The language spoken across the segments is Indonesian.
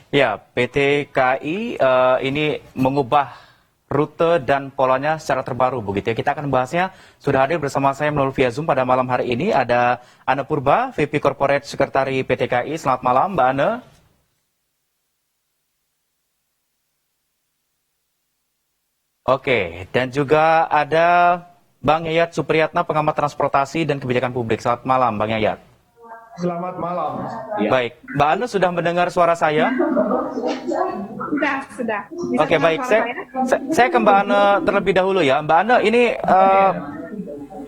Ya, PT KAI ini mengubah rute dan polanya secara terbaru begitu ya. Kita akan membahasnya. Sudah hadir bersama saya melalui via Zoom pada malam hari ini ada Anne Purba, VP Corporate Sekretari PT KAI. Selamat malam, Mbak Anne. Oke, dan juga ada Bang Yayat Supriyatna, pengamat transportasi dan kebijakan publik. Selamat malam, Bang Yayat. Selamat malam. Ya. Baik, Mbak Anne sudah mendengar suara saya? Sudah. Oke, baik. Saya ke Mbak Anne terlebih dahulu ya. Mbak Anne, ini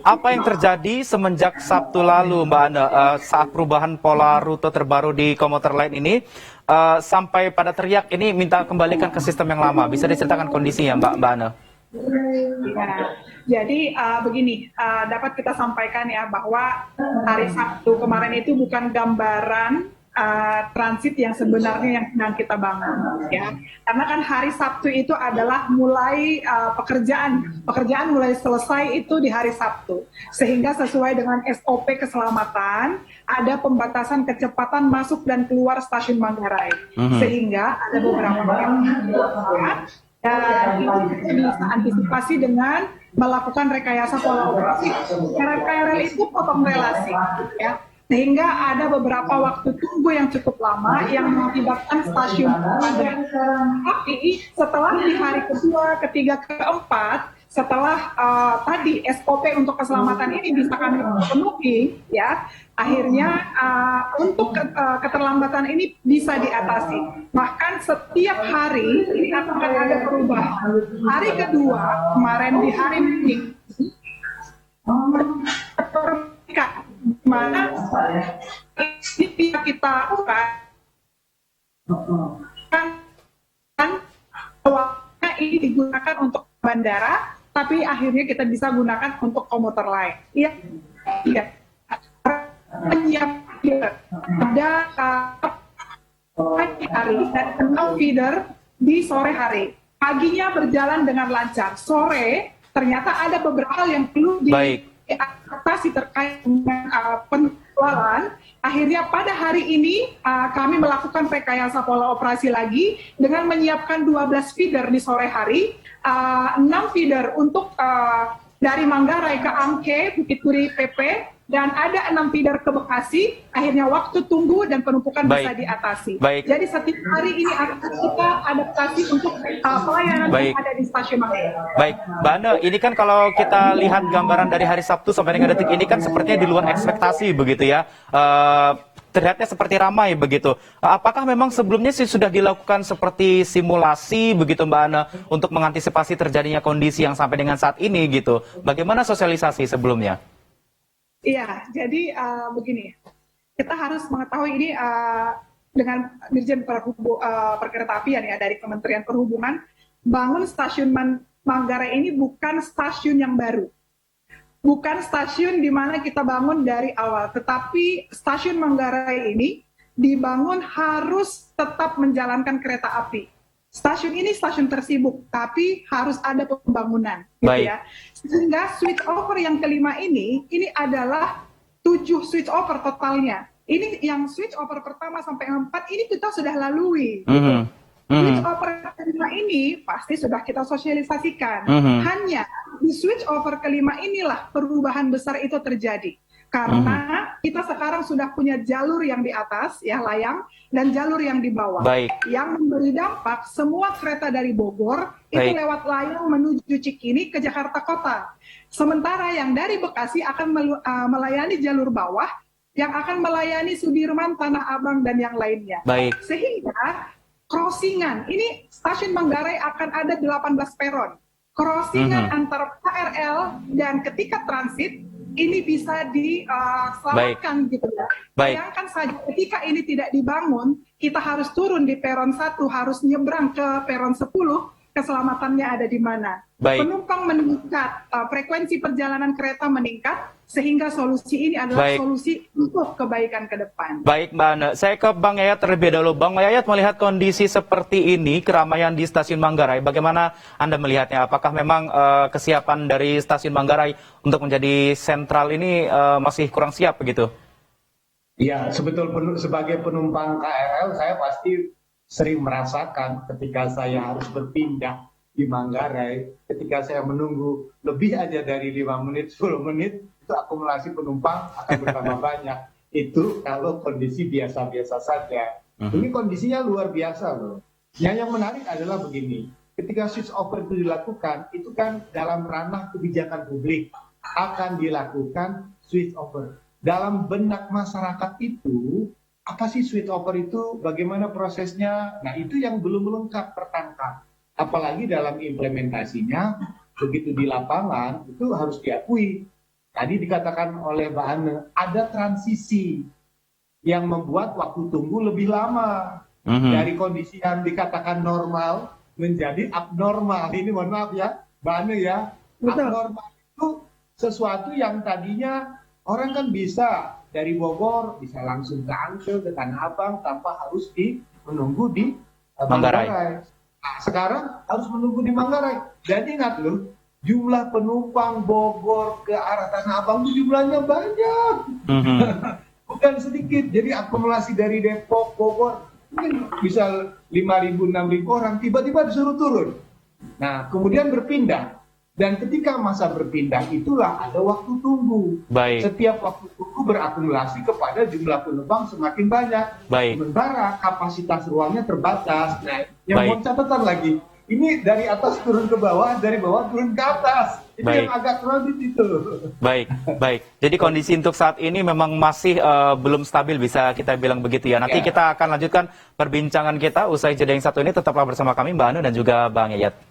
apa yang terjadi semenjak Sabtu lalu, Mbak Anne, saat perubahan pola rute terbaru di komuter lain ini, sampai pada teriak ini minta kembalikan ke sistem yang lama. Bisa diceritakan kondisinya, Mbak Anne? Ya, jadi begini, dapat kita sampaikan ya bahwa hari Sabtu kemarin itu bukan gambaran transit yang sebenarnya yang sedang kita bangun, ya. Karena kan hari Sabtu itu adalah mulai pekerjaan mulai selesai itu di hari Sabtu, sehingga sesuai dengan SOP keselamatan ada pembatasan kecepatan masuk dan keluar stasiun Manggarai, sehingga ada beberapa yang dan itu bisa antisipasi dengan melakukan rekayasa pola operasi. KRL itu potong relasi, ya, sehingga ada beberapa waktu tunggu yang cukup lama yang mengakibatkan stasiun padat. Tapi setelah di hari kedua, ketiga, keempat, setelah tadi SOP untuk keselamatan ini bisa kami penuhi, ya, akhirnya untuk keterlambatan ini bisa diatasi. Bahkan setiap hari ini akan ada perubahan. Hari kedua kemarin di hari Minggu, mana ini pihak kita kan awalnya ini digunakan untuk bandara, tapi akhirnya kita bisa gunakan untuk komuter lain. Iya. Ada pagi hari dan 6 feeder di sore hari. Paginya berjalan dengan lancar. Sore ternyata ada beberapa hal yang perlu diatasi terkait dengan penjualan. Akhirnya pada hari ini kami melakukan rekayasa pola operasi lagi dengan menyiapkan 12 feeder di sore hari, 6 feeder untuk dari Manggarai ke Angke, Bukit Duri PP, dan ada 6 feeder ke Bekasi. Akhirnya waktu tunggu dan penumpukan bisa diatasi. Jadi setiap hari ini akan kita adaptasi untuk pelayanan yang ada di stasiun Manggarai. Baik, Mbak Anne, ini kan kalau kita lihat gambaran dari hari Sabtu sampai dengan detik ini kan sepertinya di luar ekspektasi begitu ya. Terlihatnya seperti ramai begitu. Apakah memang sebelumnya sih sudah dilakukan seperti simulasi begitu, Mbak Anne, untuk mengantisipasi terjadinya kondisi yang sampai dengan saat ini gitu? Bagaimana sosialisasi sebelumnya? Iya, jadi begini, kita harus mengetahui ini dengan Dirjen Perkeretaapian ya dari Kementerian Perhubungan, bangun stasiun Manggarai ini bukan stasiun yang baru, bukan stasiun di mana kita bangun dari awal, tetapi stasiun Manggarai ini dibangun harus tetap menjalankan kereta api. Stasiun ini stasiun tersibuk, tapi harus ada pembangunan, gitu ya. Sehingga switch over yang kelima ini adalah 7 switch over totalnya. Ini yang switch over pertama sampai 4 ini kita sudah lalui. Switch over kelima ini pasti sudah kita sosialisasikan. Hanya di switch over kelima inilah perubahan besar itu terjadi. Karena kita sekarang sudah punya jalur yang di atas, ya layang, dan jalur yang di bawah. Yang memberi dampak semua kereta dari Bogor itu lewat layang menuju Cikini ke Jakarta Kota. Sementara yang dari Bekasi akan melayani jalur bawah, yang akan melayani Sudirman, Tanah Abang, dan yang lainnya. Sehingga crossingan, ini stasiun Manggarai akan ada 18 peron. Crossingan antara KRL dan ketika transit, ini bisa diselamatkan gitu ya. Bayangkan saja ketika ini tidak dibangun, kita harus turun di peron 1, harus nyebrang ke peron 10, keselamatannya ada di mana. Penumpang meningkat, frekuensi perjalanan kereta meningkat, sehingga solusi ini adalah solusi untuk kebaikan ke depan. Baik, Mbak Anne. Saya ke Bang Yayat terlebih dahulu. Bang Yayat, melihat kondisi seperti ini, keramaian di stasiun Manggarai, bagaimana Anda melihatnya? Apakah memang kesiapan dari stasiun Manggarai untuk menjadi sentral ini masih kurang siap begitu? Ya, sebagai penumpang KRL, saya pasti sering merasakan ketika saya harus berpindah di Manggarai, ketika saya menunggu lebih aja dari 5 menit, 10 menit, itu akumulasi penumpang akan bertambah banyak. Itu kalau kondisi biasa-biasa saja. Ini kondisinya luar biasa loh. Yang menarik adalah begini, ketika switch over itu dilakukan, itu kan dalam ranah kebijakan publik akan dilakukan switch over. Dalam benak masyarakat itu, apa sih switch over itu, bagaimana prosesnya? Nah itu yang belum lengkap tertangkap. Apalagi dalam implementasinya, begitu di lapangan, itu harus diakui. Tadi dikatakan oleh Mbak Ane, ada transisi yang membuat waktu tunggu lebih lama. Dari kondisi yang dikatakan normal menjadi abnormal. Ini mohon maaf ya, Mbak Ane ya. Betul. Abnormal itu sesuatu yang tadinya orang kan bisa dari Bogor, bisa langsung ke Ancol, ke Tanah Abang, tanpa harus menunggu di Manggarai. Nah, sekarang harus menunggu di Manggarai. Dan ingat loh, jumlah penumpang Bogor ke arah Tanah Abang itu jumlahnya banyak. Bukan sedikit. Jadi akumulasi dari Depok, Bogor, mungkin bisa 5.000, 6.000 orang, tiba-tiba disuruh turun. Nah, kemudian berpindah. Dan ketika masa berpindah itulah ada waktu tunggu. Baik. Setiap waktu tunggu berakumulasi kepada jumlah penumpang semakin banyak. Baik. Sementara kapasitas ruangnya terbatas. Nah, yang Baik. mau catatan lagi, ini dari atas turun ke bawah, dari bawah turun ke atas. Itu Baik. yang agak kredit itu. Baik, baik. Jadi kondisi untuk saat ini memang masih belum stabil, bisa kita bilang begitu ya. Nanti Ya. kita akan lanjutkan perbincangan kita usai jeda yang satu ini. Tetaplah bersama kami Mbak Anu dan juga Bang Yayat.